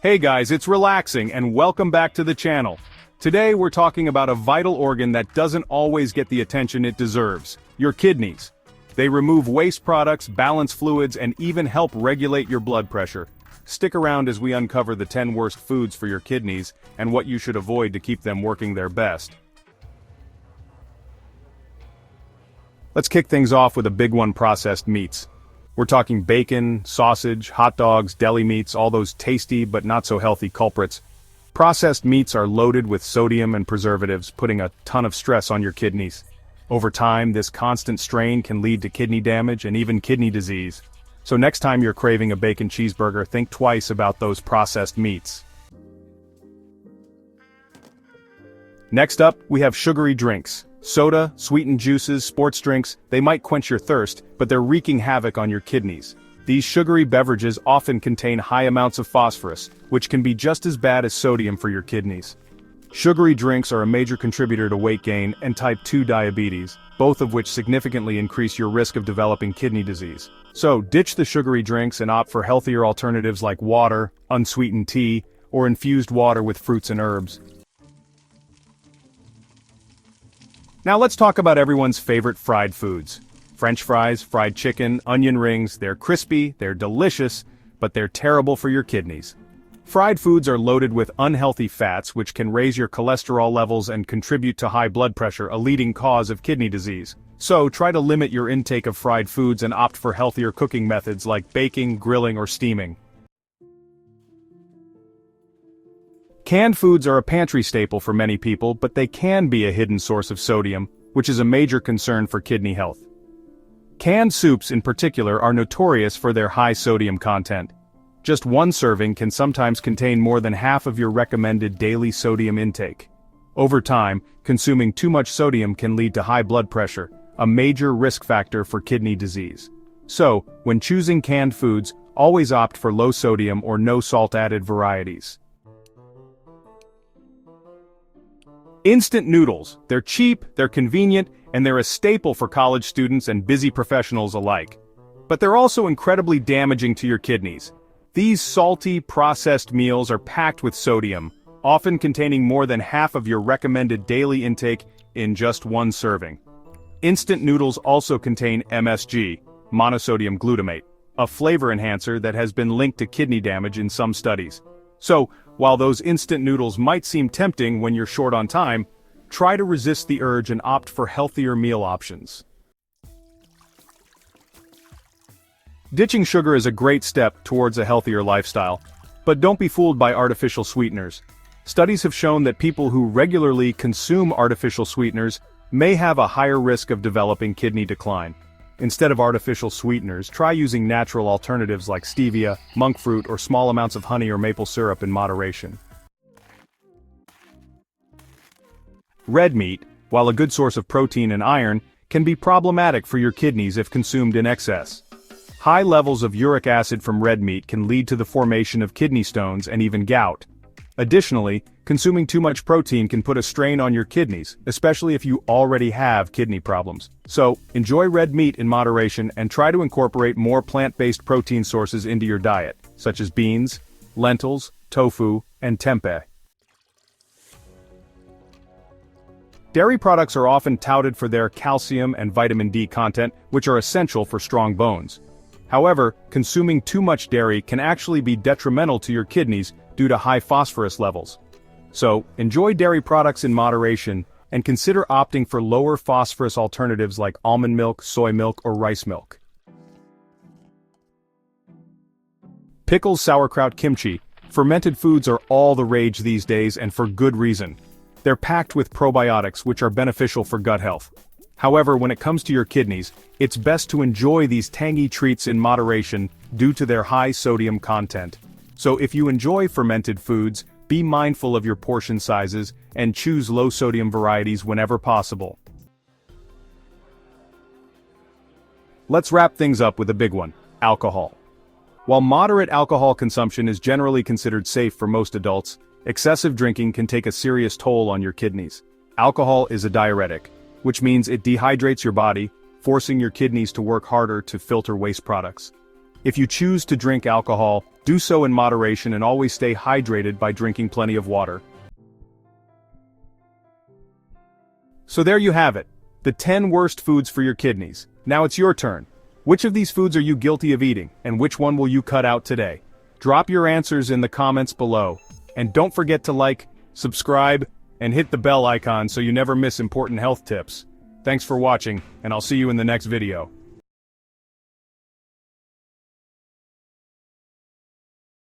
Hey guys, it's relaxing and welcome back to the channel. Today we're talking about a vital organ that doesn't always get the attention it deserves, your kidneys. They remove waste products, balance fluids, and even help regulate your blood pressure. Stick around as we uncover the 10 worst foods for your kidneys and what you should avoid to keep them working their best. Let's kick things off with a big one: processed meats. We're talking bacon, sausage, hot dogs, deli meats, all those tasty but not so healthy culprits. Processed meats are loaded with sodium and preservatives, putting a ton of stress on your kidneys. Over time, this constant strain can lead to kidney damage and even kidney disease. So next time you're craving a bacon cheeseburger, think twice about those processed meats. Next up, we have sugary drinks. Soda, sweetened juices, sports drinks, they might quench your thirst, but they're wreaking havoc on your kidneys. These sugary beverages often contain high amounts of phosphorus, which can be just as bad as sodium for your kidneys. Sugary drinks are a major contributor to weight gain and type 2 diabetes, both of which significantly increase your risk of developing kidney disease. So, ditch the sugary drinks and opt for healthier alternatives like water, unsweetened tea, or infused water with fruits and herbs. Now let's talk about everyone's favorite fried foods. French fries, fried chicken, onion rings, they're crispy, they're delicious, but they're terrible for your kidneys. Fried foods are loaded with unhealthy fats which can raise your cholesterol levels and contribute to high blood pressure, a leading cause of kidney disease. So try to limit your intake of fried foods and opt for healthier cooking methods like baking, grilling, or steaming. Canned foods are a pantry staple for many people, but they can be a hidden source of sodium, which is a major concern for kidney health. Canned soups in particular are notorious for their high sodium content. Just one serving can sometimes contain more than half of your recommended daily sodium intake. Over time, consuming too much sodium can lead to high blood pressure, a major risk factor for kidney disease. So, when choosing canned foods, always opt for low sodium or no salt added varieties. Instant noodles. They're cheap, they're convenient, and they're a staple for college students and busy professionals alike. But they're also incredibly damaging to your kidneys. These salty, processed meals are packed with sodium, often containing more than half of your recommended daily intake in just one serving. Instant noodles also contain MSG, monosodium glutamate, a flavor enhancer that has been linked to kidney damage in some studies. So, while those instant noodles might seem tempting when you're short on time, try to resist the urge and opt for healthier meal options. Ditching sugar is a great step towards a healthier lifestyle, but don't be fooled by artificial sweeteners. Studies have shown that people who regularly consume artificial sweeteners may have a higher risk of developing kidney decline. Instead of artificial sweeteners, try using natural alternatives like stevia, monk fruit, or small amounts of honey or maple syrup in moderation. Red meat, while a good source of protein and iron, can be problematic for your kidneys if consumed in excess. High levels of uric acid from red meat can lead to the formation of kidney stones and even gout. Additionally, consuming too much protein can put a strain on your kidneys, especially if you already have kidney problems. So, enjoy red meat in moderation and try to incorporate more plant-based protein sources into your diet, such as beans, lentils, tofu, and tempeh. Dairy products are often touted for their calcium and vitamin D content, which are essential for strong bones. However, consuming too much dairy can actually be detrimental to your kidneys due to high phosphorus levels. So, enjoy dairy products in moderation, and consider opting for lower phosphorus alternatives like almond milk, soy milk, or rice milk. Pickles, sauerkraut, kimchi. Fermented foods are all the rage these days, and for good reason. They're packed with probiotics which are beneficial for gut health. However, when it comes to your kidneys, it's best to enjoy these tangy treats in moderation due to their high sodium content. So if you enjoy fermented foods, be mindful of your portion sizes and choose low-sodium varieties whenever possible. Let's wrap things up with a big one: alcohol. While moderate alcohol consumption is generally considered safe for most adults, excessive drinking can take a serious toll on your kidneys. Alcohol is a diuretic, which means it dehydrates your body, forcing your kidneys to work harder to filter waste products. If you choose to drink alcohol, do so in moderation and always stay hydrated by drinking plenty of water. So there you have it, the 10 worst foods for your kidneys. Now it's your turn. Which of these foods are you guilty of eating, and which one will you cut out today? Drop your answers in the comments below. And don't forget to like, subscribe, and hit the bell icon so you never miss important health tips. Thanks for watching, and I'll see you in the next video.